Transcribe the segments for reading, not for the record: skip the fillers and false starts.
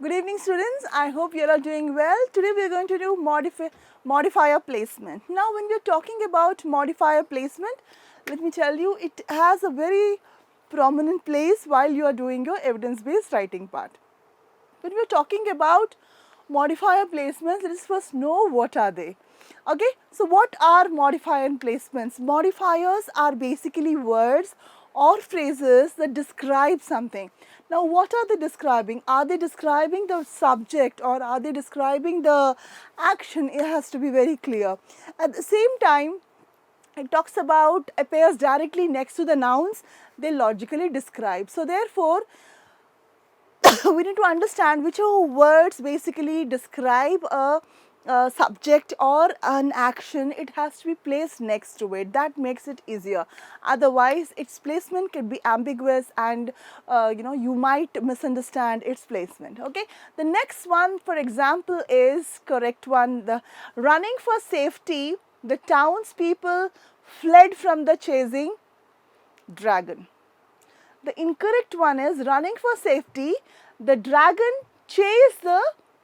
Good evening students, I hope you all are doing well. Today we are going to do modifier placement. Now when we are talking about modifier placement, let me tell you it has a very prominent place while you are doing your evidence-based writing part. When we are talking about modifier placements, let us first know what are they. Okay, so what are modifier placements? Modifiers are basically words or phrases that describe something. Now what are they describing? Are they describing the subject or are they describing the action? It has to be very clear. At the same time, it talks about appears directly next to the nouns, they logically describe. So therefore, we need to understand which words basically describe a subject or an action. It has to be placed next to it. That makes it easier. Otherwise, its placement can be ambiguous and you might misunderstand its placement. Okay. The next one, for example, is correct one. The running for safety, the townspeople fled from the chasing dragon. The incorrect one is running for safety, the dragon chased the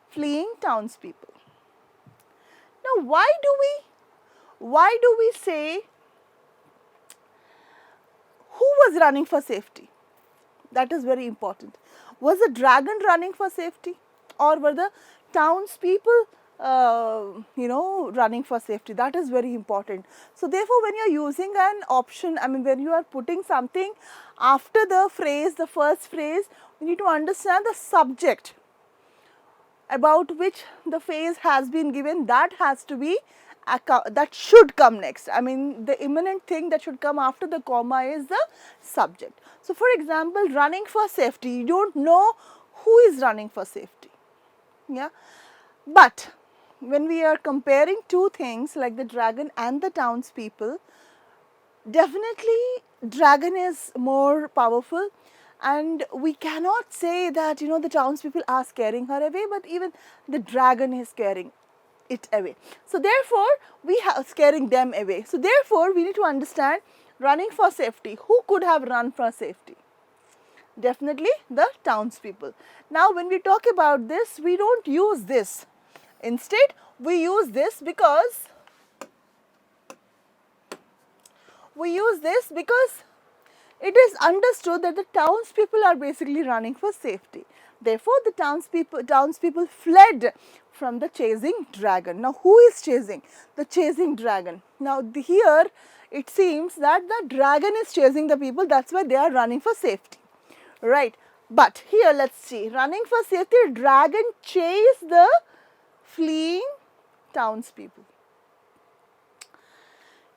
fleeing townspeople. Now why do we say who was running for safety? That is very important. Was the dragon running for safety or were the townspeople running for safety? That is very important. So therefore, when you are using an option, when you are putting something after the phrase, the first phrase, we need to understand the subject about which the phrase has been given. That has to be, that should come next. The imminent thing that should come after the comma is the subject. So for example, running for safety, you don't know who is running for safety. Yeah, but when we are comparing two things like the dragon and the townspeople, definitely dragon is more powerful, and we cannot say that the townspeople are scaring her away, but even the dragon is scaring it away. So therefore, we are scaring them away. So therefore, we need to understand running for safety. Who could have run for safety? Definitely the townspeople. Now when we talk about this, we don't use this. Instead, we use this because it is understood that the townspeople are basically running for safety. Therefore, the townspeople fled from the chasing dragon. Now, who is chasing? The chasing dragon. Now, here it seems that the dragon is chasing the people, that's why they are running for safety. Right. But here let us see, running for safety, dragon chased the fleeing townspeople.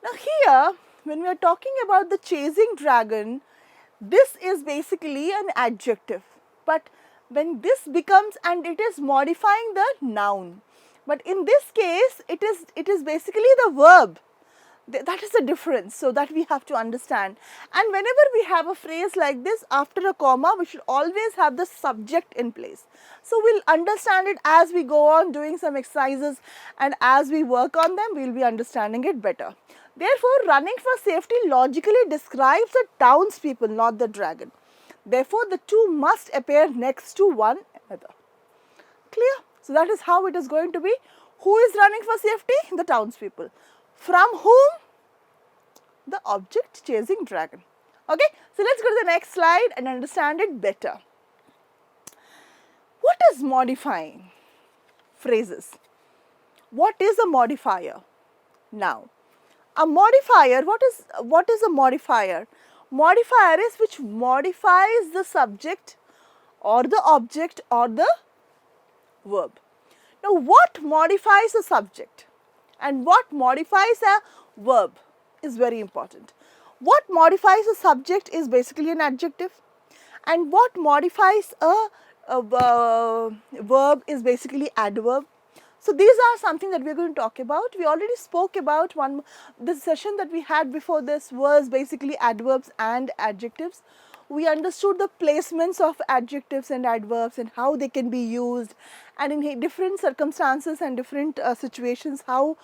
Now here, when we are talking about the chasing dragon, this is basically an adjective. But when this becomes, and it is modifying the noun. But in this case, it is basically the verb. That is the difference, so that we have to understand. And whenever we have a phrase like this, after a comma, we should always have the subject in place. So we'll understand it as we go on doing some exercises, and as we work on them, we'll be understanding it better. Therefore, running for safety logically describes the townspeople, not the dragon. Therefore, the two must appear next to one another. Clear? So that is how it is going to be. Who is running for safety? The townspeople. From whom? The object chasing dragon. Okay, so let's go to the next slide and understand it better. What is modifying phrases? What is a modifier? Now, a modifier, what is a modifier? Modifier is which modifies the subject or the object or the verb. Now, what modifies a subject and what modifies a verb is very important. What modifies a subject is basically an adjective, and what modifies a verb is basically adverb. So these are something that we are going to talk about. We already spoke about the session that we had before this was basically adverbs and adjectives. We understood the placements of adjectives and adverbs and how they can be used, and in different circumstances and different situations how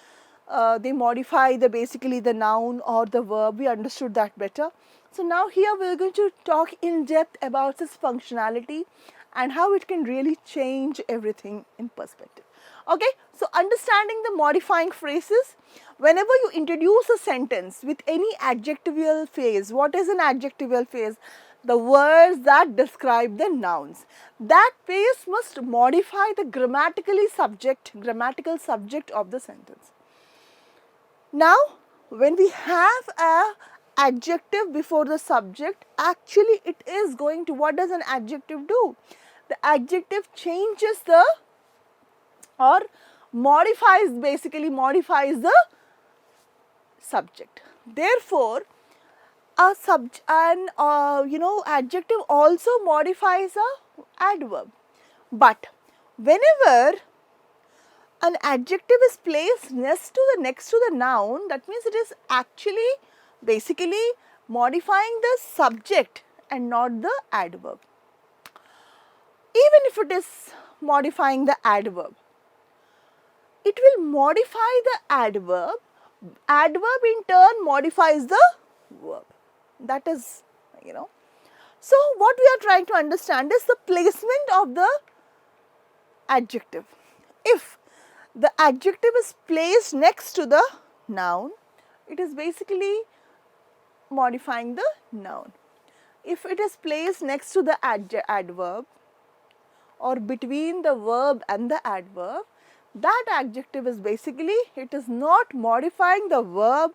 they modify basically the noun or the verb. We understood that better. So now here we are going to talk in depth about its functionality and how it can really change everything in perspective. Okay, so understanding the modifying phrases. Whenever you introduce a sentence with any adjectival phrase, what is an adjectival phrase? The words that describe the nouns. That phrase must modify the grammatical subject of the sentence. Now, when we have a adjective before the subject, actually it is going to, what does an adjective do? The adjective changes the, or modifies, basically modifies the subject. Therefore, an adjective also modifies a adverb. But whenever an adjective is placed next to the noun, that means it is actually basically modifying the subject and not the adverb. Even if it is modifying the adverb, it will modify the adverb. Adverb in turn modifies the verb. That is, So, what we are trying to understand is the placement of the adjective. If the adjective is placed next to the noun, it is basically modifying the noun. If it is placed next to the adverb or between the verb and the adverb, that adjective is basically, it is not modifying the verb,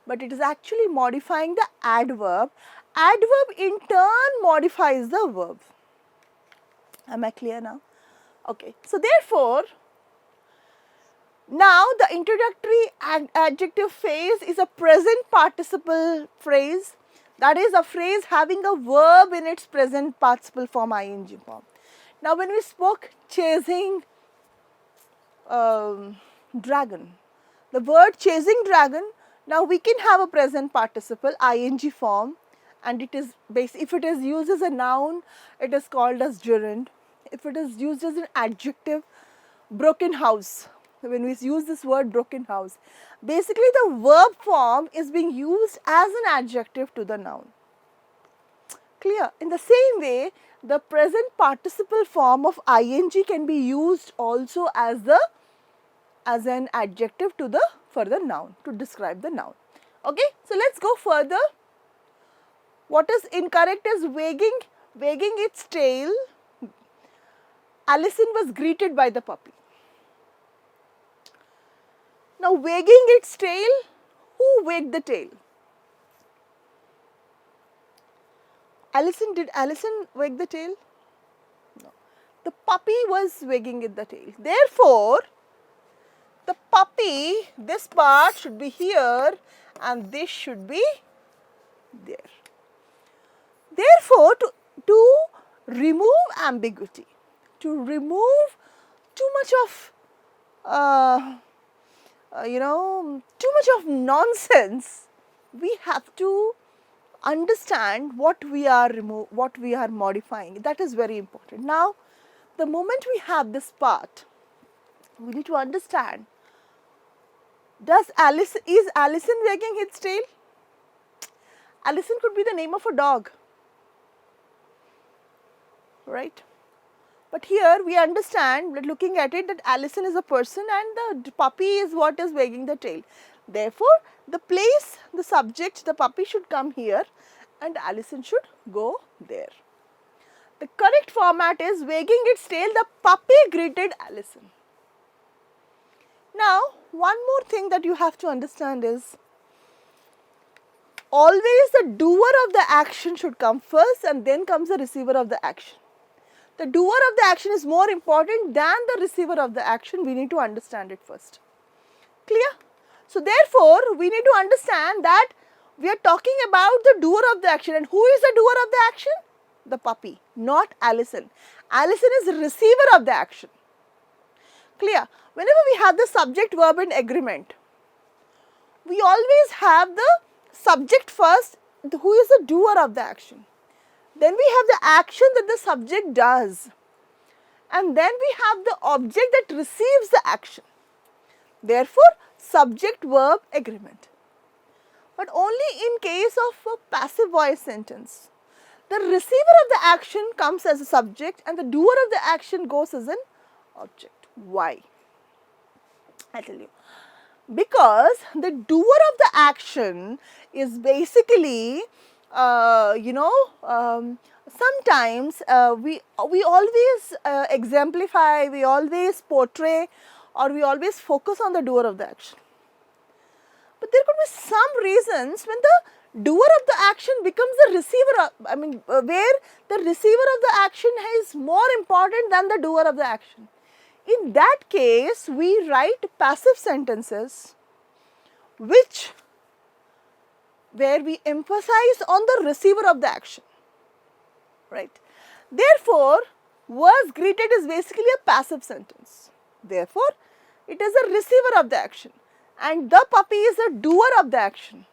but it is actually modifying the adverb. Adverb in turn modifies the verb. Am I clear now? Okay. So, therefore, now the introductory adjective phrase is a present participle phrase, that is a phrase having a verb in its present participle form, ing form. Now, when we spoke chasing dragon, the word chasing dragon, now we can have a present participle ing form, and it is if it is used as a noun, it is called as gerund. If it is used as an adjective, broken house. When we use this word broken house, basically the verb form is being used as an adjective to the noun. Clear? In the same way, the present participle form of ing can be used also as an adjective for the noun, to describe the noun. Okay, so let's go further. What is incorrect is wagging its tail. Alison was greeted by the puppy. Now, wagging its tail, who wagged the tail? Alison, did Alison wag the tail? No. The puppy was wagging the tail. Therefore, the puppy, this part should be here and this should be there. Therefore, to remove ambiguity, to remove too much of nonsense, we have to understand what we are modifying. That is very important. Now, the moment we have this part, we need to understand, is Alison wagging its tail? Alison could be the name of a dog, right? But here we understand, looking at it, that Alison is a person and the puppy is what is wagging the tail. Therefore, the place, the subject, the puppy should come here and Alison should go there. The correct format is wagging its tail, the puppy greeted Alison. Now, one more thing that you have to understand is, always the doer of the action should come first and then comes the receiver of the action. The doer of the action is more important than the receiver of the action. We need to understand it first. Clear? So, therefore, we need to understand that we are talking about the doer of the action. And who is the doer of the action? The puppy, not Alison. Alison is the receiver of the action. Clear? Whenever we have the subject verb and agreement, we always have the subject first, who is the doer of the action. Then we have the action that the subject does, and then we have the object that receives the action. Therefore, subject verb agreement. But only in case of a passive voice sentence. the receiver of the action comes as a subject and the doer of the action goes as an object. Why? I tell you. Because the doer of the action is basically, sometimes we always exemplify, we always portray, or we always focus on the doer of the action. But there could be some reasons when the doer of the action becomes the receiver, where the receiver of the action is more important than the doer of the action. In that case, we write passive sentences where we emphasize on the receiver of the action, right? Therefore, was greeted is basically a passive sentence. Therefore, it is a receiver of the action and the puppy is a doer of the action.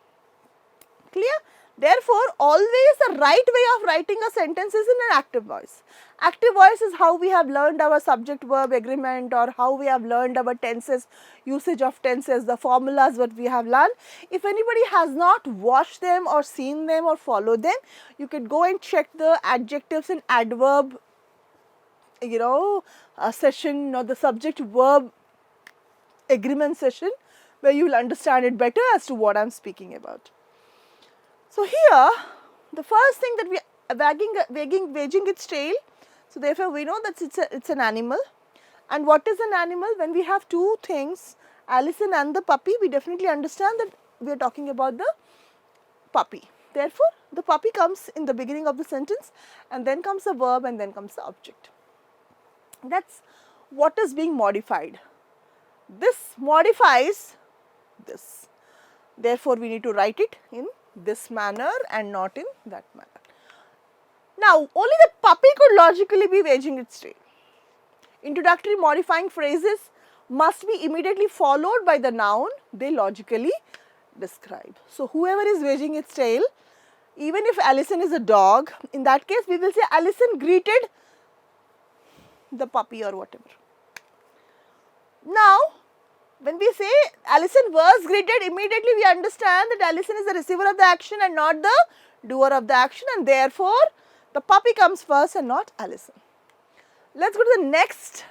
Clear? Therefore, always the right way of writing a sentence is in an active voice. Active voice is how we have learned our subject-verb agreement, or how we have learned our tenses, usage of tenses, the formulas what we have learned. If anybody has not watched them or seen them or followed them, you could go and check the adjectives and adverb, session, or the subject-verb agreement session, where you will understand it better as to what I am speaking about. So here, the first thing that we are wagging its tail. So therefore, we know that it's an animal. And what is an animal? When we have two things, Alison and the puppy, we definitely understand that we are talking about the puppy. Therefore, the puppy comes in the beginning of the sentence, and then comes the verb, and then comes the object. That's what is being modified. This modifies this. Therefore, we need to write it in this manner and not in that manner. Now, only the puppy could logically be wagging its tail. Introductory modifying phrases must be immediately followed by the noun they logically describe. So, whoever is wagging its tail, even if Alison is a dog, in that case we will say Alison greeted the puppy or whatever. Now, when we say Alison was greeted, immediately we understand that Alison is the receiver of the action and not the doer of the action, and therefore the puppy comes first and not Alison. Let us go to the next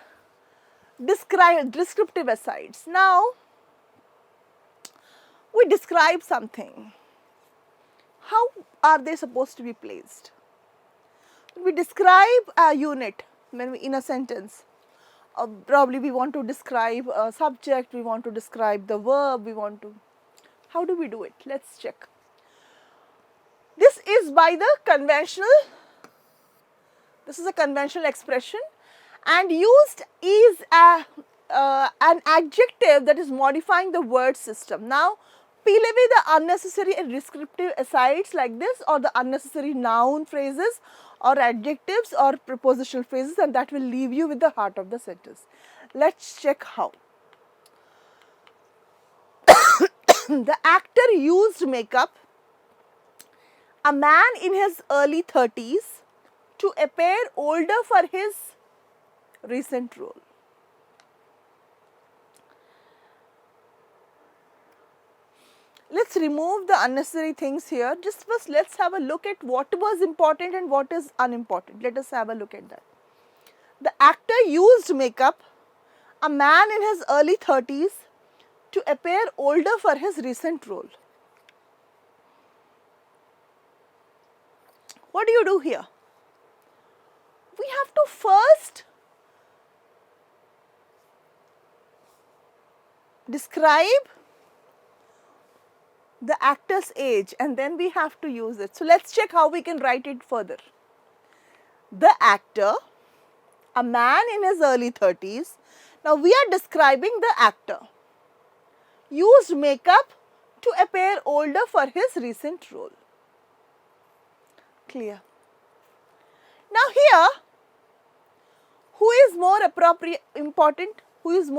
descriptive asides. Now, we describe something. How are they supposed to be placed? We describe a unit in a sentence. Probably we want to describe a subject, we want to describe the verb, how do we do it? Let us check. This is by the conventional, this is a conventional expression, and used is an adjective that is modifying the word system. Now, peel away the unnecessary and descriptive asides like this, or the unnecessary noun phrases or adjectives or prepositional phrases, and that will leave you with the heart of the sentence. Let us check how. The actor used makeup, a man in his early 30s, to appear older for his recent role. Let us remove the unnecessary things here. Just first let us have a look at what was important and what is unimportant. Let us have a look at that. The actor used makeup, a man in his early 30s, to appear older for his recent role. What do you do here? We have to first describe the actor's age, and then we have to use it. So, let us check how we can write it further. The actor, a man in his early 30s. Now, we are describing the actor. Used makeup to appear older for his recent role. Clear? Now, here, who is more important? Who is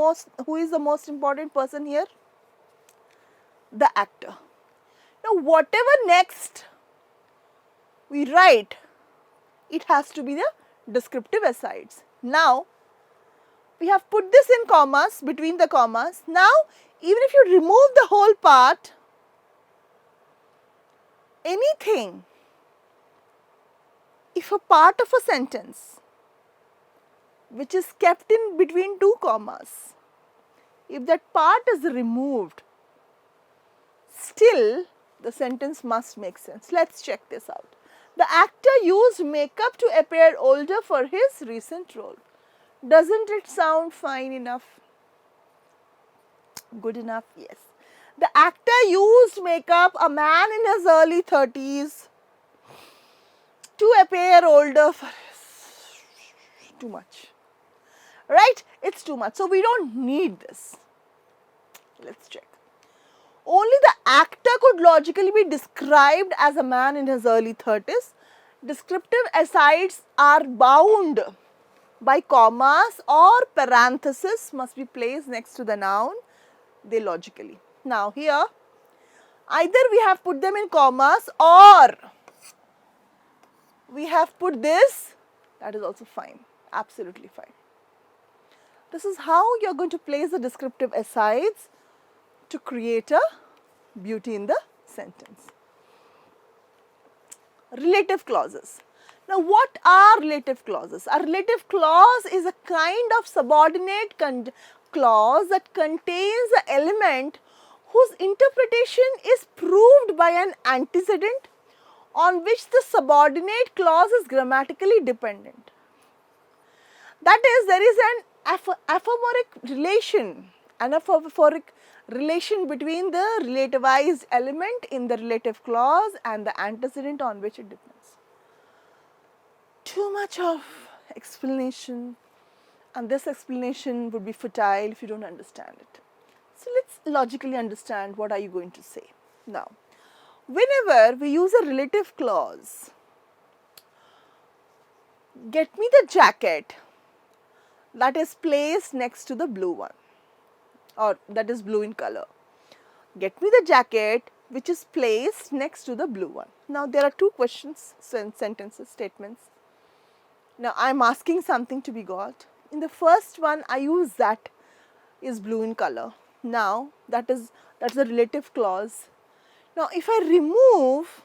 the most important person here? The actor. Now, whatever next we write, it has to be the descriptive asides. Now, we have put this in commas, between the commas. Now, even if you remove the whole part, anything if a part of a sentence which is kept in between two commas, if that part is removed, still the sentence must make sense. Let's check this out. The actor used makeup to appear older for his recent role. Doesn't it sound fine enough? Good enough? Yes. The actor used makeup, a man in his early 30s, to appear older for his. Too much. Right? It's too much. So we don't need this. Let's check. Only the actor could logically be described as a man in his early 30s. Descriptive asides are bound by commas or parentheses must be placed next to the noun. They logically. Now here, either we have put them in commas or we have put this. That is also fine. Absolutely fine. This is how you are going to place the descriptive asides to create a beauty in the sentence. Relative clauses. Now, what are relative clauses? A relative clause is a kind of subordinate clause that contains an element whose interpretation is proved by an antecedent on which the subordinate clause is grammatically dependent. That is, there is an anaphoric relation between the relativized element in the relative clause and the antecedent on which it depends. Too much of explanation, and this explanation would be futile if you don't understand it. So let's logically understand what are you going to say. Now, whenever we use a relative clause, get me the jacket that is placed next to the blue one, or that is blue in color. Get me the jacket which is placed next to the blue one. Now there are two questions, sentences, statements. Now I am asking something to be got. In the first one I use that is blue in color. Now that's a relative clause. Now if I remove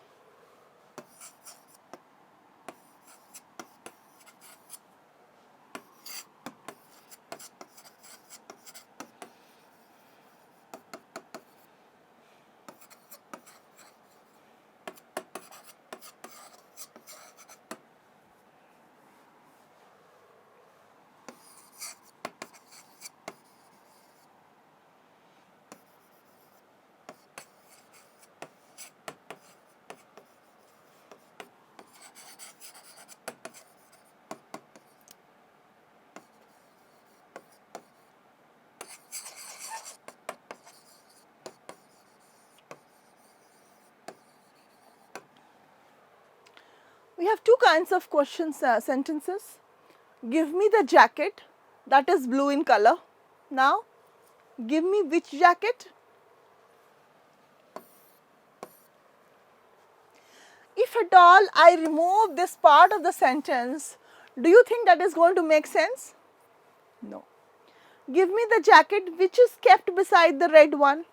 we have two kinds of questions, sentences. Give me the jacket that is blue in color. Now, give me which jacket? If at all I remove this part of the sentence, do you think that is going to make sense? No. Give me the jacket which is kept beside the red one.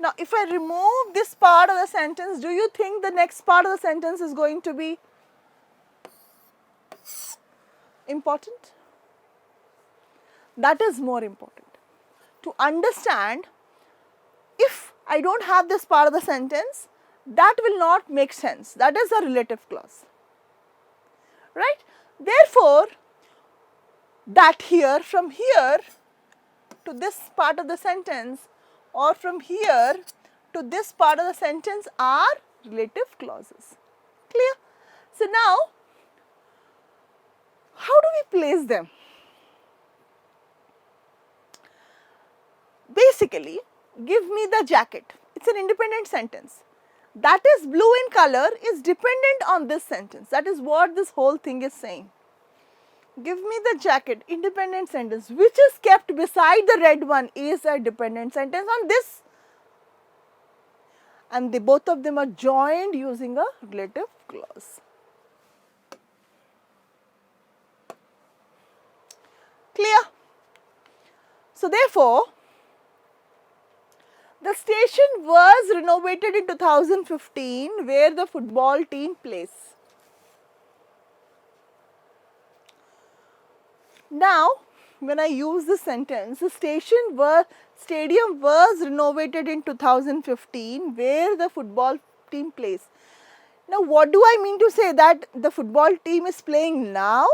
Now, if I remove this part of the sentence, do you think the next part of the sentence is going to be important? That is more important. To understand, if I don't have this part of the sentence, that will not make sense. That is a relative clause. Right? Therefore, that here, from here to this part of the sentence, or from here to this part of the sentence are relative clauses. Clear? So now, how do we place them? Basically, give me the jacket. It's an independent sentence. That is blue in color is dependent on this sentence. That is what this whole thing is saying. Give me the jacket, independent sentence, which is kept beside the red one is a dependent sentence on this. And both of them are joined using a relative clause. Clear? So therefore, the station was renovated in 2015 where the football team plays. Now, when I use this sentence, the stadium was renovated in 2015 where the football team plays. Now, what do I mean to say? That the football team is playing now,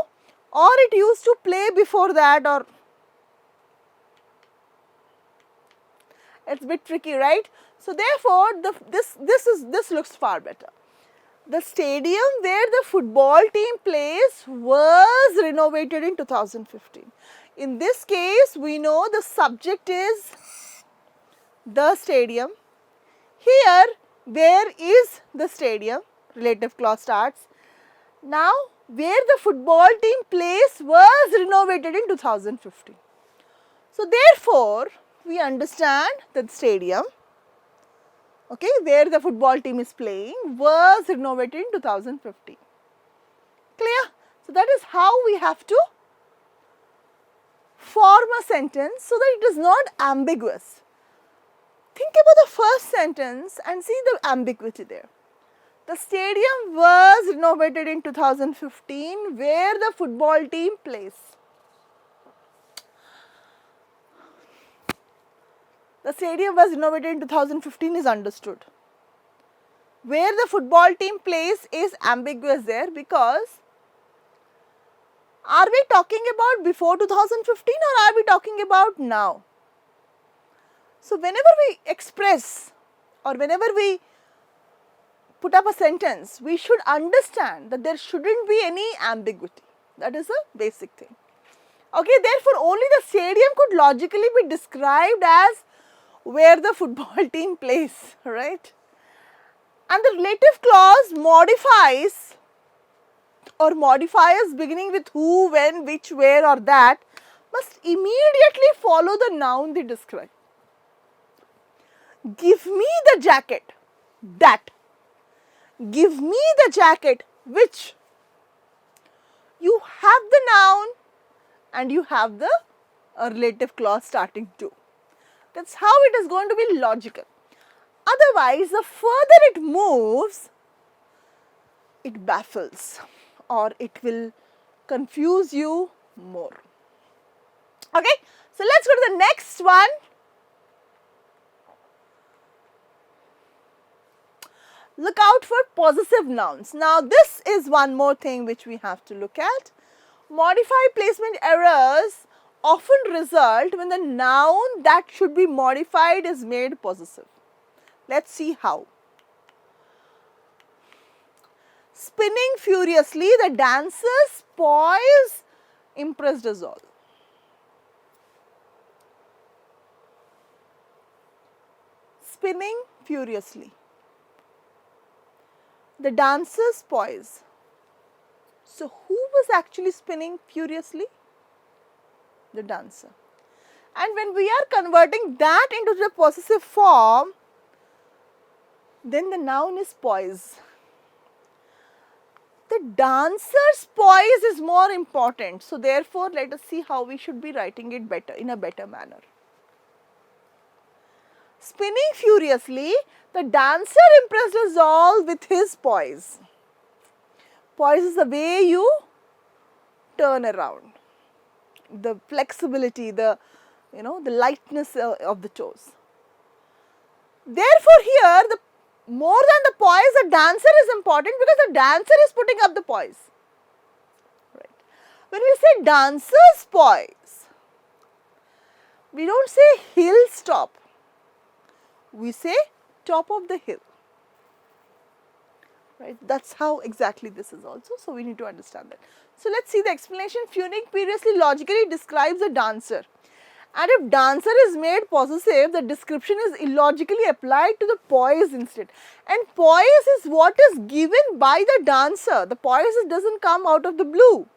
or it used to play before that, or it's a bit tricky, right? So therefore, this looks far better. The stadium where the football team plays was renovated in 2015. In this case, we know the subject is the stadium. Here, where is the stadium? Relative clause starts. Now, where the football team plays was renovated in 2015. So therefore, we understand that stadium, okay, where the football team is playing was renovated in 2015. Clear? So that is how we have to form a sentence so that it is not ambiguous. Think about the first sentence and see the ambiguity there. The stadium was renovated in 2015 where the football team plays. The stadium was renovated in 2015 is understood. Where the football team plays is ambiguous there because are we talking about before 2015 or are we talking about now? So, whenever we express or whenever we put up a sentence, we should understand that there shouldn't be any ambiguity. That is a basic thing. Okay, therefore, only the stadium could logically be described as where the football team plays, right? And the relative clause modifies or modifiers beginning with who, when, which, where or that must immediately follow the noun they describe. Give me the jacket, that. Give me the jacket, which. You have the noun and you have the relative clause starting to. That's how it is going to be logical. Otherwise, the further it moves, it baffles or it will confuse you more. Okay, so let's go to the next one. Look out for possessive nouns. Now, this is one more thing which we have to look at. Modifier placement errors often result when the noun that should be modified is made possessive. Let's see how. Spinning furiously, the dancer's poise impressed us all. Spinning furiously. The dancer's poise. So, who was actually spinning furiously? The dancer. And when we are converting that into the possessive form, then the noun is poise. The dancer's poise is more important. So, therefore, let us see how we should be writing it better, in a better manner. Spinning furiously, the dancer impressed us all with his poise. Poise is the way you turn around, the flexibility, the lightness of the toes. Therefore, here the more than the poise, the dancer is important because the dancer is putting up the poise. Right. When we say dancer's poise, we don't say hill stop. We say top of the hill. Right. That's how exactly this is also. So, we need to understand that. So, let us see the explanation. Spinning furiously logically describes a dancer. And if dancer is made possessive, the description is illogically applied to the poise instead. And poise is what is given by the dancer. The poise doesn't come out of the blue.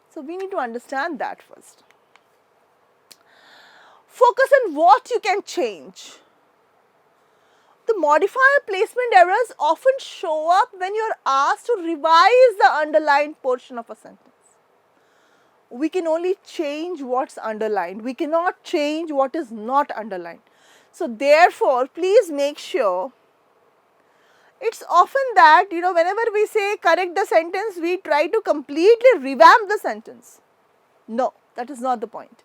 So, we need to understand that first. Focus on what you can change. The modifier placement errors often show up when you are asked to revise the underlined portion of a sentence. We can only change what's underlined. We cannot change what is not underlined. So, therefore, please make sure, it's often that, whenever we say correct the sentence, we try to completely revamp the sentence. No, that is not the point.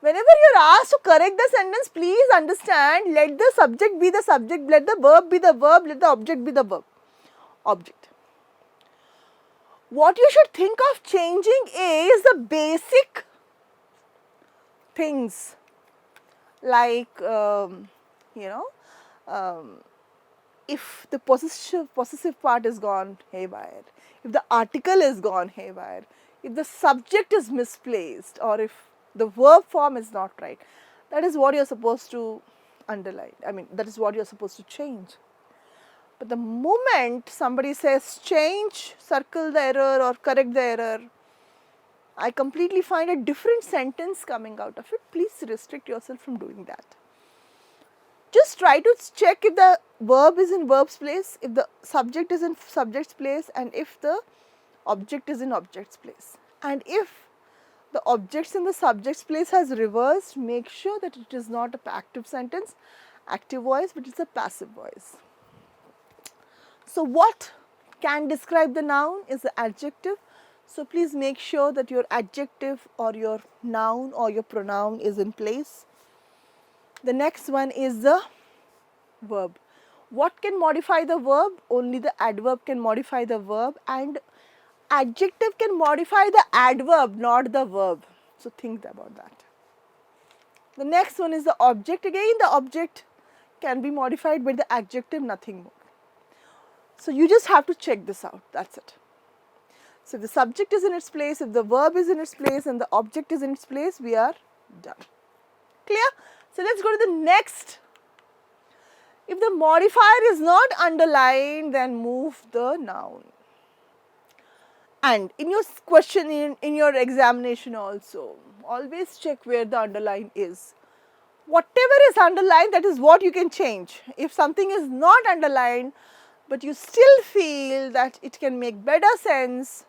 Whenever you are asked to correct the sentence, please understand, let the subject be the subject, let the verb be the verb, let the object be the verb. Object. What you should think of changing is the basic things like, if the possessive part is gone haywire, if the article is gone haywire, if the subject is misplaced, or if the verb form is not right, that is what you are supposed to underline. I mean, that is what you are supposed to change. But the moment somebody says change, circle the error or correct the error, I completely find a different sentence coming out of it. Please restrict yourself from doing that. Just try to check if the verb is in verb's place, if the subject is in subject's place, and if the object is in object's place. And if the objects in the subject's place has reversed, make sure that it is not an active sentence, active voice, but it's a passive voice. So what can describe the noun is the adjective. So please make sure that your adjective or your noun or your pronoun is in place. The next one is the verb. What can modify the verb? Only the adverb can modify the verb, and adjective can modify the adverb, not the verb. So think about that. The next one is the object. Again, the object can be modified by the adjective, nothing more. So you just have to check this out, that's it. So if the subject is in its place, if the verb is in its place and the object is in its place, we are done. Clear? So let's go to the next. If the modifier is not underlined, then move the noun. And in your question, in your examination also, always check where the underline is. Whatever is underlined, that is what you can change. If something is not underlined, but you still feel that it can make better sense,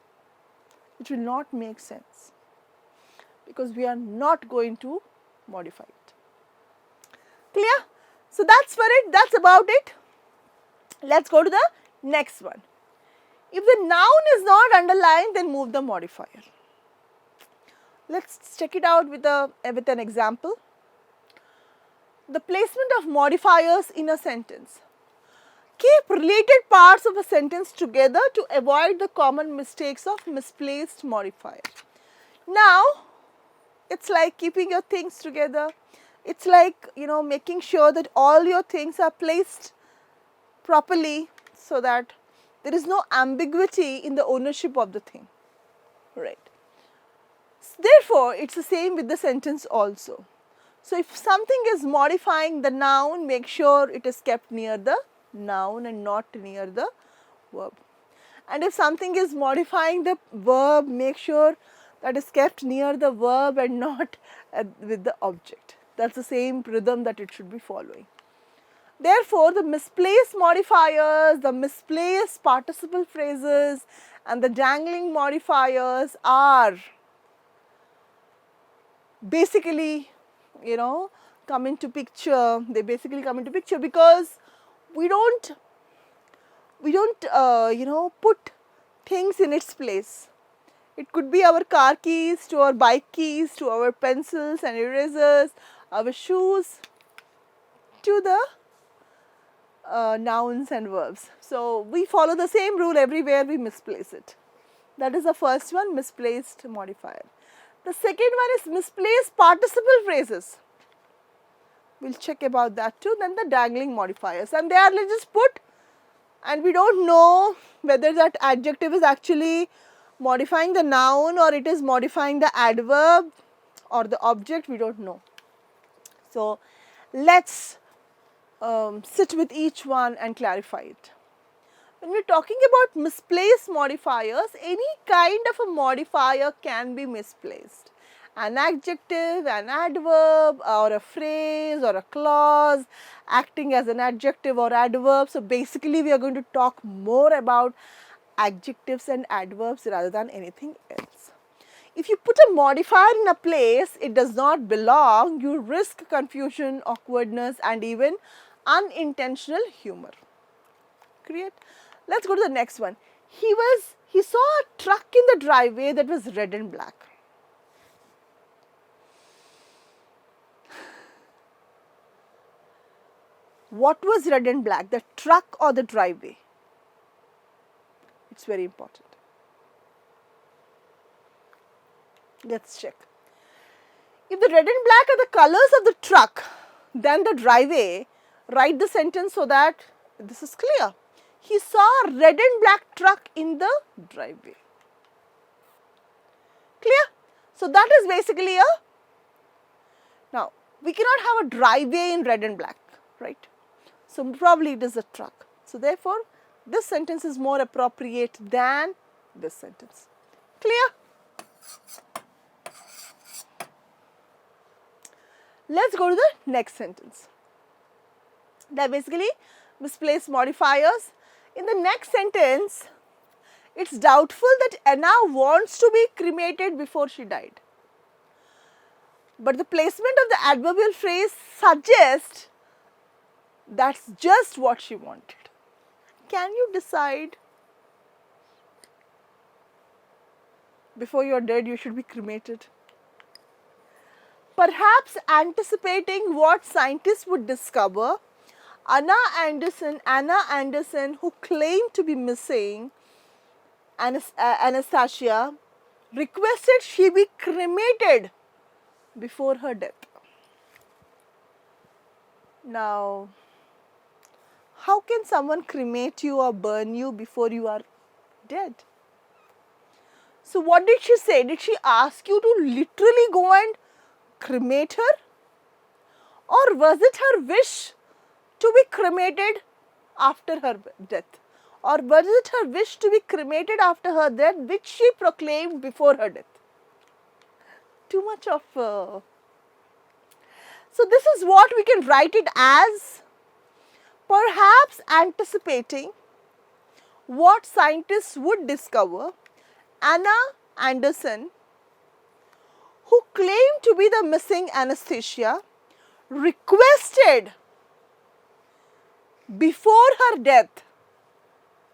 it will not make sense, because we are not going to modify it. Clear? So that's for it, that's about it. Let's go to the next one. If the noun is not underlined, then move the modifier. Let's check it out with an example. The placement of modifiers in a sentence. Keep related parts of a sentence together to avoid the common mistakes of misplaced modifier. Now, it's like keeping your things together. It's like, making sure that all your things are placed properly so that there is no ambiguity in the ownership of the thing. Right. Therefore, it's the same with the sentence also. So, if something is modifying the noun, make sure it is kept near the noun and not near the verb. And if something is modifying the verb, make sure that is kept near the verb and not with the object. That's the same rhythm that it should be following. Therefore, the misplaced modifiers, the misplaced participle phrases and the dangling modifiers are basically, come into picture. They basically come into picture because we don't put things in its place. It could be our car keys to our bike keys, to our pencils and erasers, our shoes, to the nouns and verbs. So we follow the same rule everywhere, we misplace it. That is the first one, misplaced modifier. The second one is misplaced participle phrases. We'll check about that too. Then the dangling modifiers, and they are just put, and we don't know whether that adjective is actually modifying the noun or it is modifying the adverb or the object, we don't know. So let's sit with each one and clarify it. When we are talking about misplaced modifiers, any kind of a modifier can be misplaced. An adjective, an adverb, or a phrase or a clause acting as an adjective or adverb. So basically we are going to talk more about adjectives and adverbs rather than anything else. If you put a modifier in a place it does not belong, you risk confusion, awkwardness and even unintentional humor. Great. Let's go to the next one. He saw a truck in the driveway that was red and black. What was red and black, the truck or the driveway? It's very important. Let's check. If the red and black are the colors of the truck, then the driveway, write the sentence so that this is clear. He saw a red and black truck in the driveway. Clear? So that is basically a, now we cannot have a driveway in red and black, right? So probably it is a truck. So therefore, this sentence is more appropriate than this sentence. Clear? Let's go to the next sentence. They're basically misplaced modifiers. In the next sentence, it's doubtful that Anna wants to be cremated before she died. But the placement of the adverbial phrase suggests that's just what she wanted. Can you decide before you're dead you should be cremated? Perhaps anticipating what scientists would discover, Anna Anderson, who claimed to be missing, Anastasia, requested she be cremated before her death. Now, how can someone cremate you or burn you before you are dead? So what did she say? Did she ask you to literally go and cremate her? Or was it her wish to be cremated after her death? Or was it her wish to be cremated after her death, which she proclaimed before her death? Too much of... So this is what we can write it as: perhaps anticipating what scientists would discover, Anna Anderson, who claimed to be the missing Anastasia, requested before her death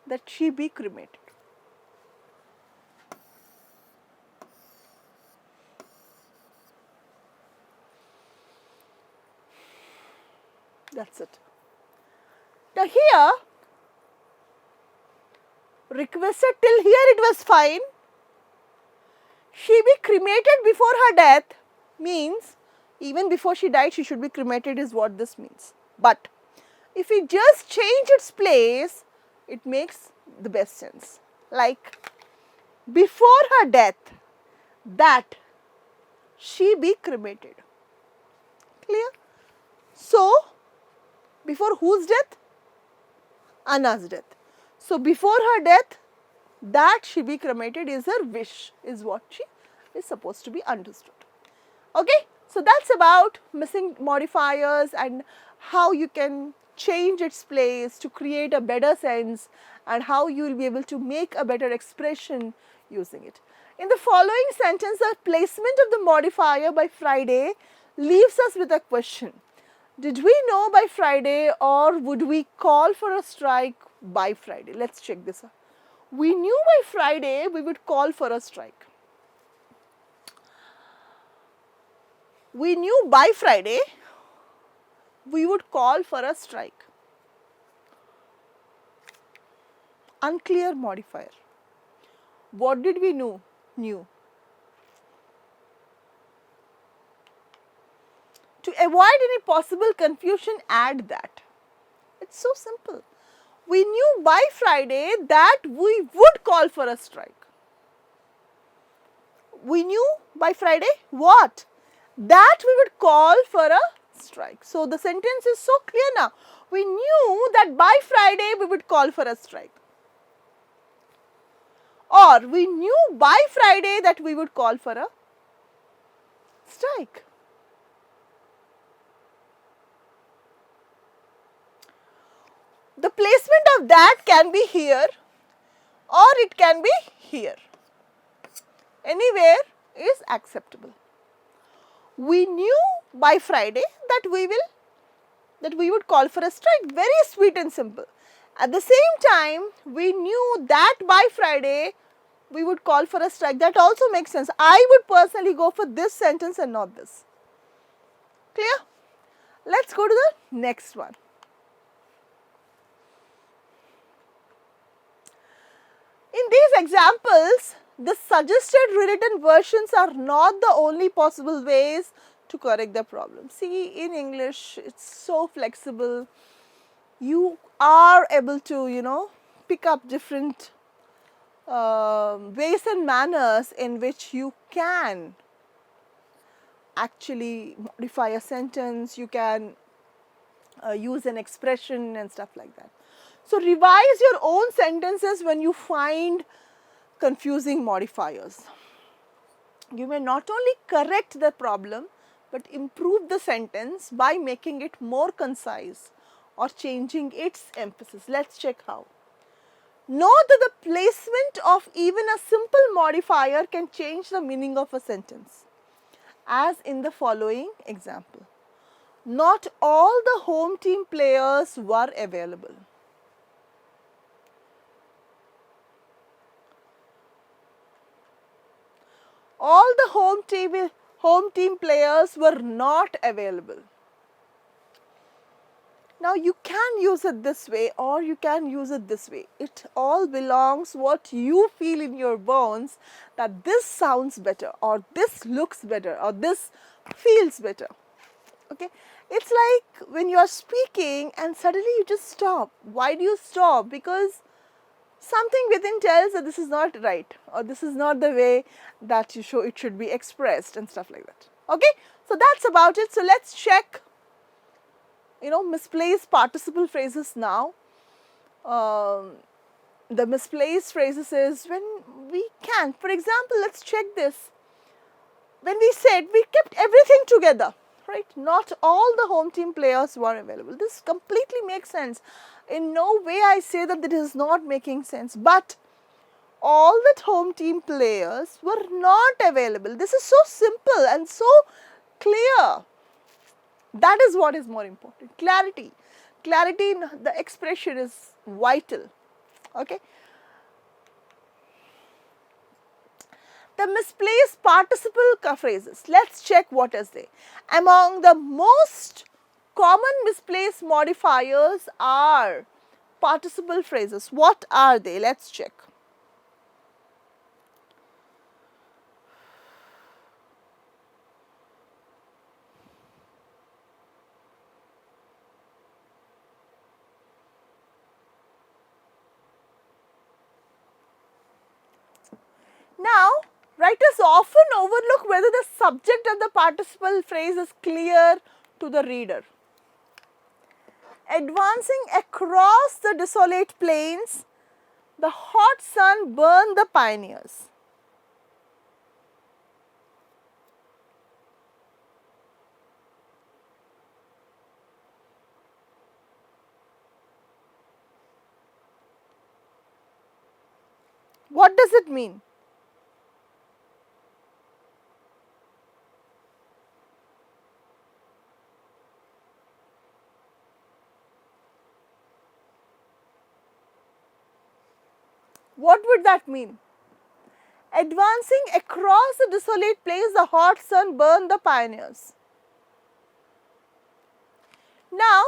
that she be cremated. That's it. Now here, requested, till here it was fine. She be cremated before her death means even before she died she should be cremated is what this means. But if we just change its place, it makes the best sense. Like before her death, that she be cremated. Clear? So, before whose death? Anna's death. So, before her death, that she be cremated is her wish, is what she is supposed to be understood. Okay? So, that's about missing modifiers and how you can change its place to create a better sense and how you will be able to make a better expression using it. In the following sentence, the placement of the modifier by Friday leaves us with a question. Did we know by Friday or would we call for a strike by Friday? Let's check this out. We knew by Friday we would call for a strike. We knew by Friday we would call for a strike. Unclear modifier. What did we know? Knew. To avoid any possible confusion, add that. It's so simple. We knew by Friday that we would call for a strike. We knew by Friday what? That we would call for a strike. So, the sentence is so clear now. We knew that by Friday we would call for a strike. Or we knew by Friday that we would call for a strike. The placement of that can be here or it can be here. Anywhere is acceptable. We knew by Friday that we would call for a strike. Very sweet and simple. At the same time, we knew that by Friday we would call for a strike. That also makes sense. I would personally go for this sentence and not this. Clear? Let's go to the next one. In these examples, the suggested rewritten versions are not the only possible ways to correct the problem. See, in English, it's so flexible. You are able to, pick up different ways and manners in which you can actually modify a sentence, you can use an expression and stuff like that. So, revise your own sentences when you find confusing modifiers. You may not only correct the problem, but improve the sentence by making it more concise or changing its emphasis. Let's check how. Note that the placement of even a simple modifier can change the meaning of a sentence, as in the following example. Not all the home team players were available. All the home team players were not available. Now you can use it this way or you can use it this way. It all belongs what you feel in your bones, that this sounds better or this looks better or this feels better. Okay, it's like when you are speaking and suddenly you just stop. Why do you stop? Because something within tells that this is not right or this is not the way that it should be expressed and stuff like that. Okay, so that's about it. So let's check misplaced participle phrases now. The misplaced phrases is when we can. For example, let's check this. When we said we kept everything together, right? Not all the home team players were available. This completely makes sense. In no way I say that it is not making sense, but all the home team players were not available. This is so simple and so clear. That is what is more important. Clarity. Clarity in the expression is vital. Okay. The misplaced participle phrases. Let's check what is they. Among the most common misplaced modifiers are participle phrases. What are they? Let's check. Now, writers often overlook whether the subject of the participle phrase is clear to the reader. Advancing across the desolate plains, the hot sun burned the pioneers. What does it mean? What would that mean? Advancing across the desolate plains, the hot sun burned the pioneers. Now,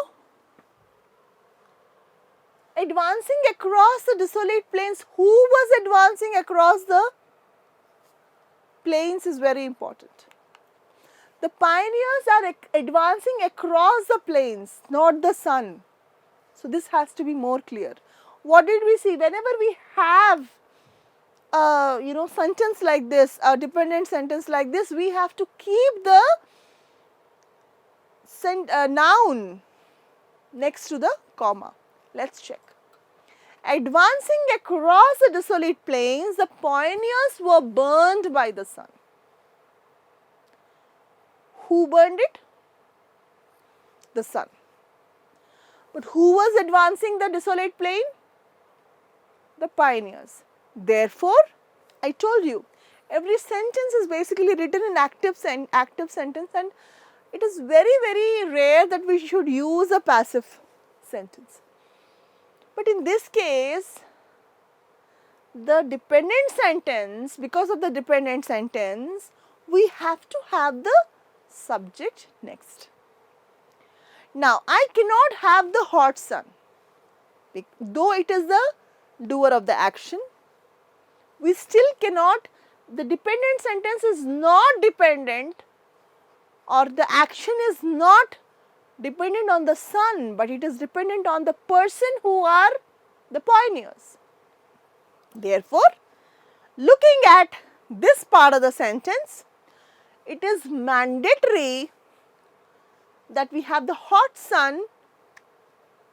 advancing across the desolate plains, who was advancing across the plains is very important. The pioneers are advancing across the plains, not the sun. So, this has to be more clear. What did we see? Whenever we have sentence like this, a dependent sentence like this, we have to keep the noun next to the comma. Let's check. Advancing across the desolate plains, the pioneers were burned by the sun. Who burned it? The sun. But who was advancing the desolate plain? The pioneers. Therefore, I told you, every sentence is basically written in active sentence, and it is very, very rare that we should use a passive sentence. But in this case, the dependent sentence, because of the dependent sentence, we have to have the subject next. Now, I cannot have the hot sun, though it is the doer of the action. we still cannot, the dependent sentence is not dependent, or the action is not dependent on the son, but it is dependent on the person who are the pioneers. Therefore, looking at this part of the sentence, it is mandatory that we have the hot sun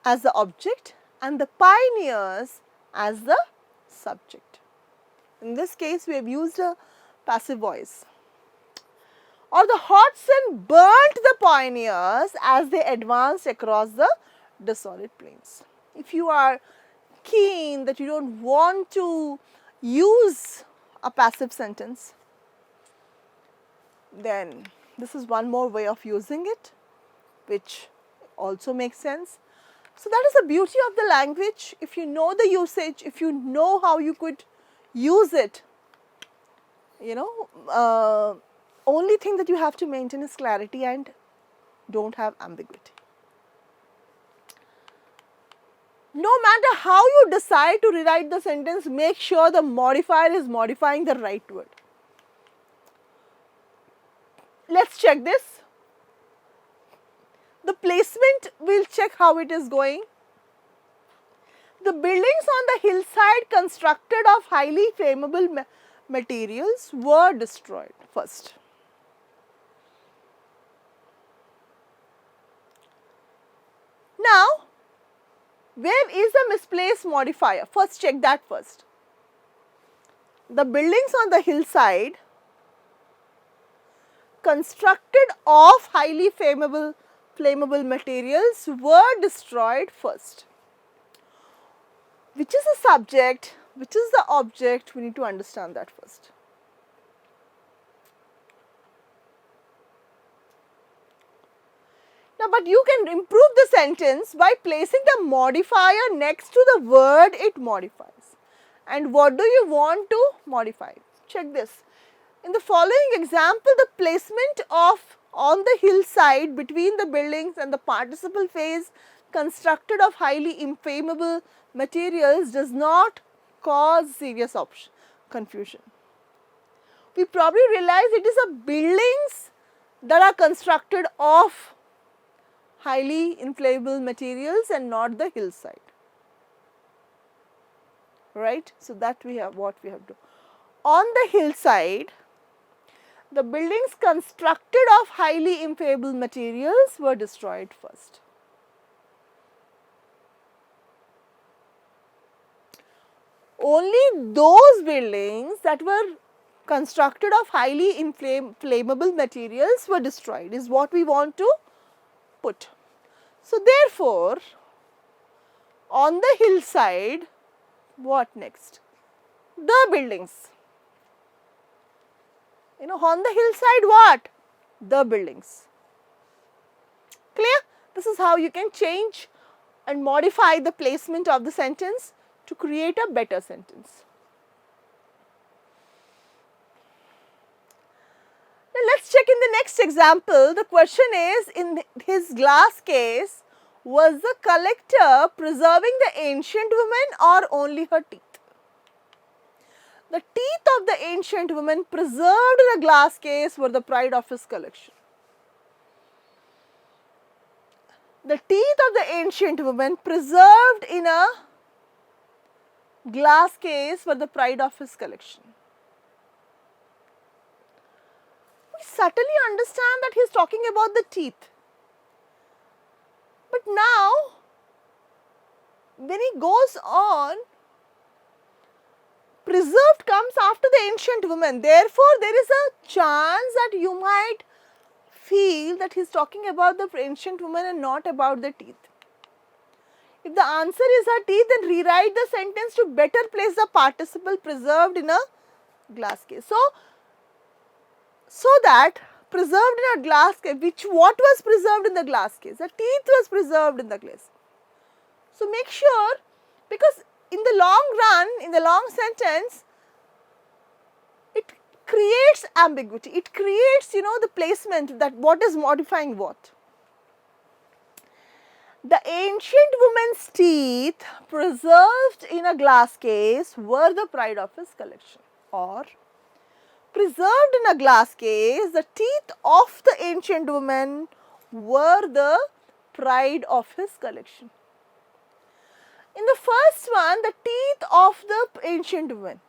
as the object and the pioneers as the subject. In this case, we have used a passive voice. Or the hot sun burnt the pioneers as they advanced across the desolate plains. If you are keen that you don't want to use a passive sentence, then this is one more way of using it, which also makes sense. So that is the beauty of the language. If you know the usage, if you know how you could use it, only thing that you have to maintain is clarity and don't have ambiguity. No matter how you decide to rewrite the sentence, make sure the modifier is modifying the right word. Let's check this. The placement, we'll check how it is going. The buildings on the hillside constructed of highly flammable materials were destroyed first. Now, where is the misplaced modifier? First check that first. The buildings on the hillside constructed of highly flammable materials were destroyed first. Which is the subject, which is the object, we need to understand that first. Now, but you can improve the sentence by placing the modifier next to the word it modifies. And what do you want to modify? Check this. In the following example, the placement of on the hillside between the buildings and the participle phase constructed of highly inflammable materials does not cause serious confusion. We probably realize it is a buildings that are constructed of highly inflammable materials and not the hillside, right? So that we have what we have to. On the hillside, the buildings constructed of highly inflammable materials were destroyed first. Only those buildings that were constructed of highly flammable materials were destroyed is what we want to put. So therefore, on the hillside, what next? The buildings. On the hillside what? The buildings. Clear? This is how you can change and modify the placement of the sentence to create a better sentence. Now let's check in the next example. The question is, in his glass case, was the collector preserving the ancient woman or only her teeth? The teeth of the ancient woman preserved in a glass case were the pride of his collection. The teeth of the ancient woman preserved in a glass case were the pride of his collection. We subtly understand that he is talking about the teeth. But now, when he goes on, preserved comes after the ancient woman. Therefore, there is a chance that you might feel that he is talking about the ancient woman and not about the teeth. If the answer is her teeth, then rewrite the sentence to better place the participle preserved in a glass case. So that preserved in a glass case, what was preserved in the glass case? The teeth was preserved in the glass. So make sure, because in the long run, in the long sentence, it creates ambiguity. It creates, the placement that what is modifying what. The ancient woman's teeth preserved in a glass case were the pride of his collection. Or preserved in a glass case, the teeth of the ancient woman were the pride of his collection. In the first one, the teeth of the ancient woman.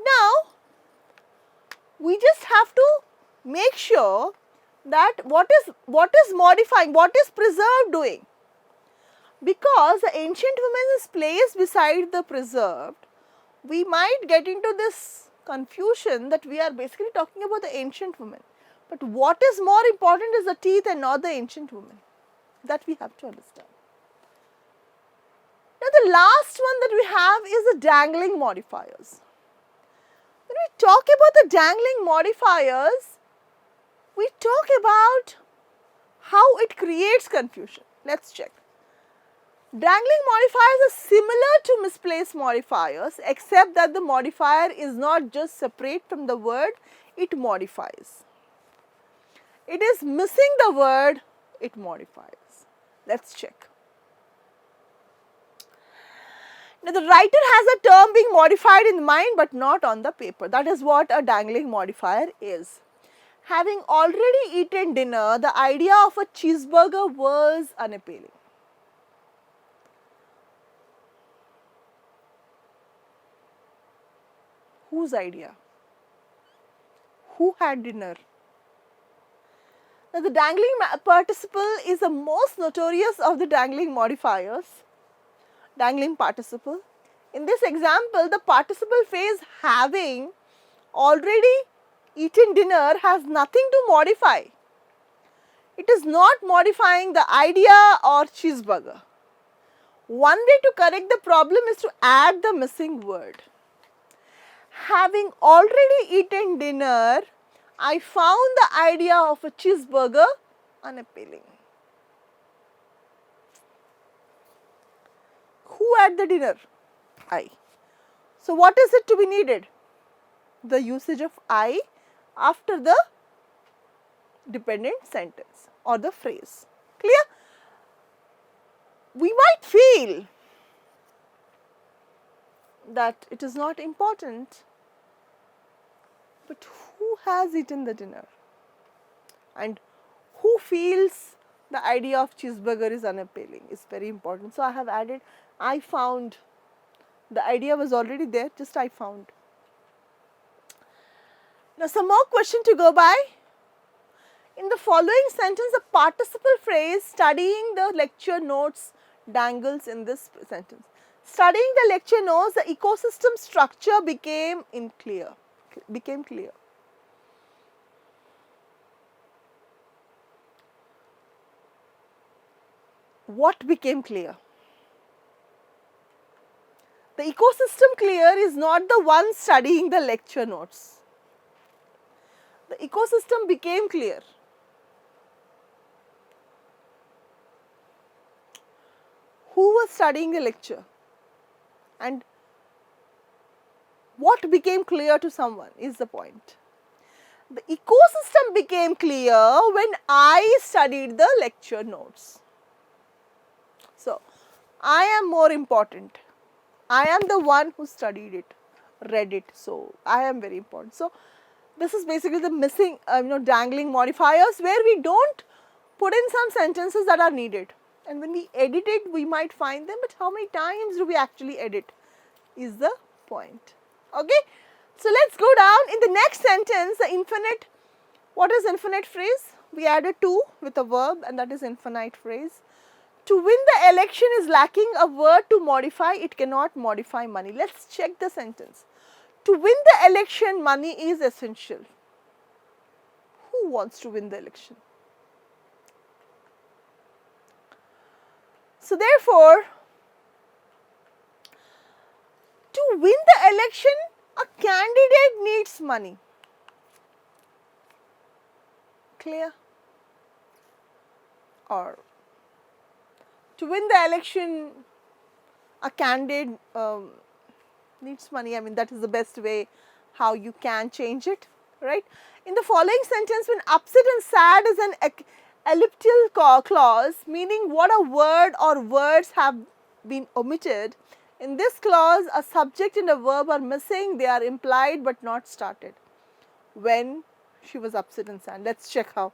Now, we just have to make sure that what is modifying, what is preserved doing. Because the ancient woman is placed beside the preserved, we might get into this confusion that we are basically talking about the ancient woman. But what is more important is the teeth and not the ancient woman. That we have to understand. Now, the last one that we have is the dangling modifiers. When we talk about the dangling modifiers, we talk about how it creates confusion. Let's check. Dangling modifiers are similar to misplaced modifiers, except that the modifier is not just separate from the word, it modifies. It is missing the word, it modifies. Let's check. Now, the writer has a term being modified in mind but not on the paper. That is what a dangling modifier is. Having already eaten dinner, the idea of a cheeseburger was unappealing. Whose idea? Who had dinner? Now, the dangling participle is the most notorious of the dangling modifiers. Dangling participle. In this example, the participle phrase having already eaten dinner has nothing to modify. It is not modifying the idea or cheeseburger. One way to correct the problem is to add the missing word. Having already eaten dinner, I found the idea of a cheeseburger unappealing. Who had the dinner? I. So, what is it to be needed? The usage of I after the dependent sentence or the phrase. Clear? We might feel that it is not important, but who has eaten the dinner? And who feels the idea of cheeseburger is unappealing is very important. So, I have added I found. The idea was already there, just I found. Now, some more question to go by. In the following sentence, the participle phrase studying the lecture notes dangles in this sentence. Studying the lecture notes, the ecosystem structure became clear. What became clear? The ecosystem clear is not the one studying the lecture notes. The ecosystem became clear. Who was studying the lecture? And what became clear to someone is the point. The ecosystem became clear when I studied the lecture notes. So, I am more important. I am the one who studied it, read it. So, I am very important. So, this is basically the missing dangling modifiers where we do not put in some sentences that are needed. And when we edit it, we might find them, but how many times do we actually edit is the point. Okay. So, let us go down in the next sentence, the infinite. What is infinite phrase? We added to with a verb, and that is infinite phrase. To win the election is lacking a word to modify, it cannot modify money. Let us check the sentence. To win the election, money is essential. Who wants to win the election? So, therefore, to win the election, a candidate needs money. Clear? Or to win the election, a candidate needs money. I mean, that is the best way how you can change it, right? In the following sentence, when upset and sad is an elliptical clause, meaning what a word or words have been omitted. In this clause, a subject and a verb are missing, they are implied but not started. When she was upset and sad. Let's check how.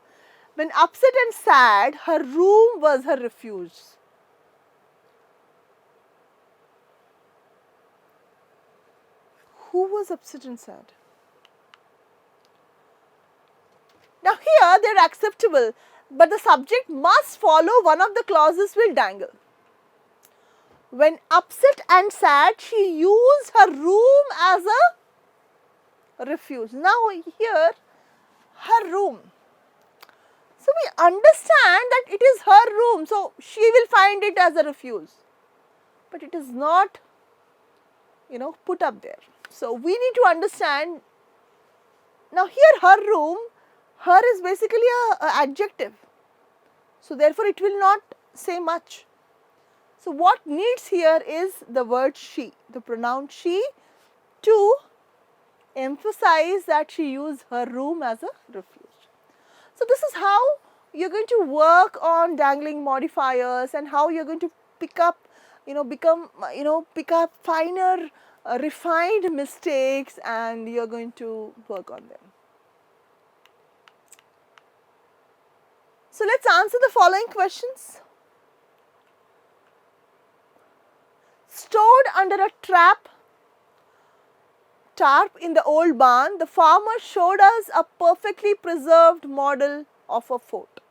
When upset and sad, her room was her refuge. Who was upset and sad? Now here they are acceptable, but the subject must follow one of the clauses will dangle. When upset and sad, she used her room as a refuge. Now here, her room. So we understand that it is her room, so she will find it as a refuge. But it is not, put up there. So we need to understand. Now here her room, her is basically a adjective. So therefore it will not say much. So what needs here is the word she, the pronoun she, to emphasize that she used her room as a refuge. So this is how you are going to work on dangling modifiers and how you are going to pick up, pick up finer, refined mistakes, and you are going to work on them. So let's answer the following questions. Stored under a tarp in the old barn, the farmer showed us a perfectly preserved model of a fort.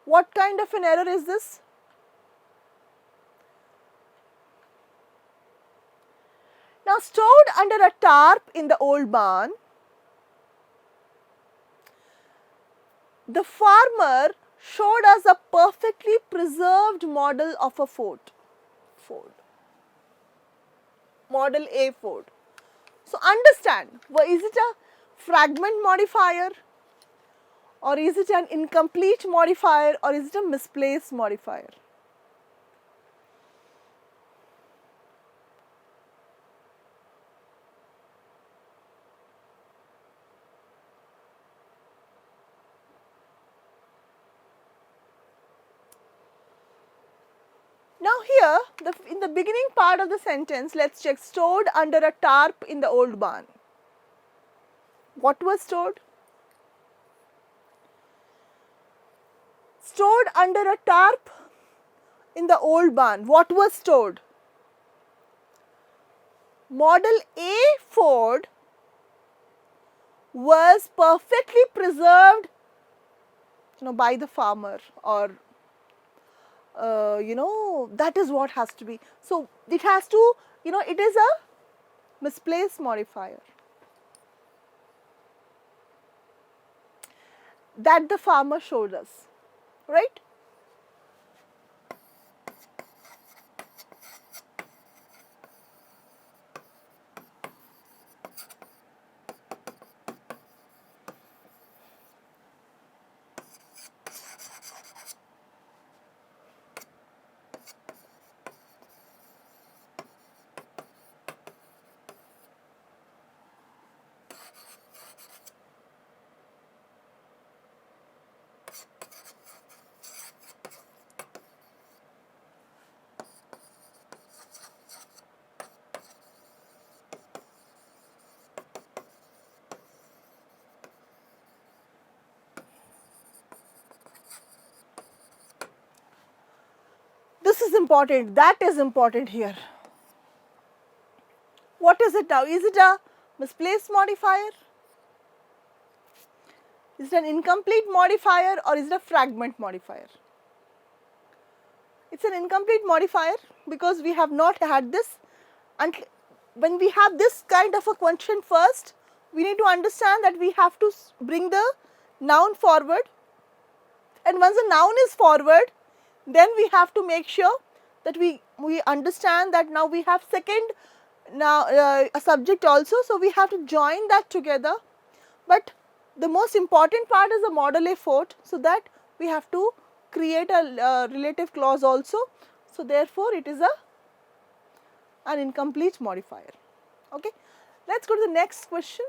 What kind of an error is this? Now, stored under a tarp in the old barn, the farmer showed us a perfectly preserved model of a fort. Model A fort. So understand, is it a fragment modifier, or is it an incomplete modifier, or is it a misplaced modifier? Now here, in the beginning part of the sentence, let's check. Stored under a tarp in the old barn. What was stored? Stored under a tarp in the old barn. What was stored? Model A fort was perfectly preserved, by the farmer, or that is what has to be. So it has to, it is a misplaced modifier that the farmer showed us, right? This is important, that is important here. What is it now? Is it a misplaced modifier? Is it an incomplete modifier, or is it a fragment modifier? It's an incomplete modifier because we have not had this, and when we have this kind of a question first, we need to understand that we have to bring the noun forward, and once the noun is forward, then we have to make sure that we understand that now we have second a subject also, so we have to join that together. But the most important part is the model A fort, so that we have to create a relative clause also. So therefore it is an incomplete modifier. Okay, let's go to the next question.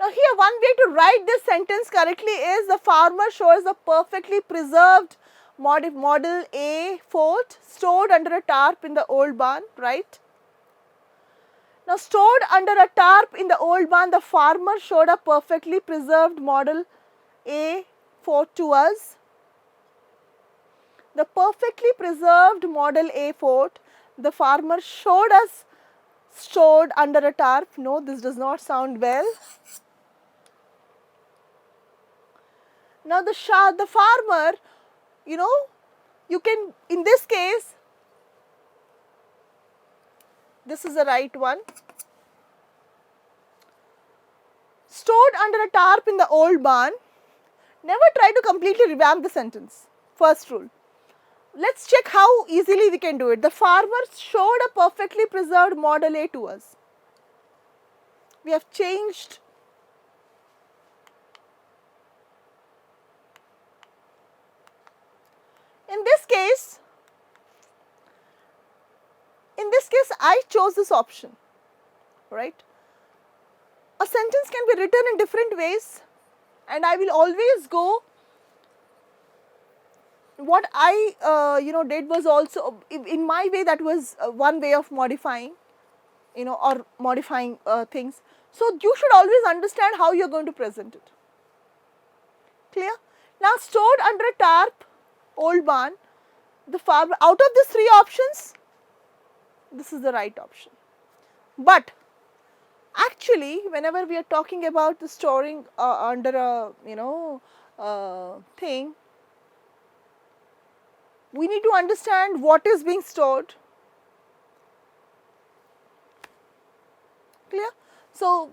Now here one way to write this sentence correctly is the farmer shows a perfectly preserved model A fort stored under a tarp in the old barn, right? Now stored under a tarp in the old barn, the farmer showed a perfectly preserved model A fort to us. The perfectly preserved model A fort, the farmer showed us stored under a tarp. No, this does not sound well. Now the farmer, you can, in this case, this is the right one. Stored under a tarp in the old barn. Never try to completely revamp the sentence. First rule. Let's check how easily we can do it. The farmer showed a perfectly preserved model A to us. We have changed in this case I chose this option, right? A sentence can be written in different ways, and I will always go. What I did was also in my way, that was one way of modifying, or modifying things. So you should always understand how you are going to present it. Clear? Now stored under a tarp, old barn, the farmer, out of these three options, this is the right option. But actually, whenever we are talking about the storing under a thing, we need to understand what is being stored. Clear? So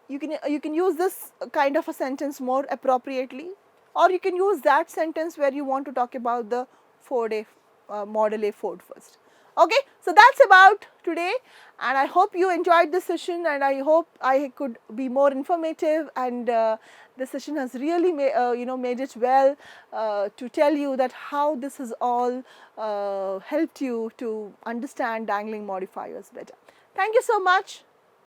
you can use this kind of a sentence more appropriately, or you can use that sentence where you want to talk about the model A Ford first. Okay, so that's about today, and I hope you enjoyed this session, and I hope I could be more informative, and this session has really made it well to tell you that how this has all helped you to understand dangling modifiers better. Thank you so much.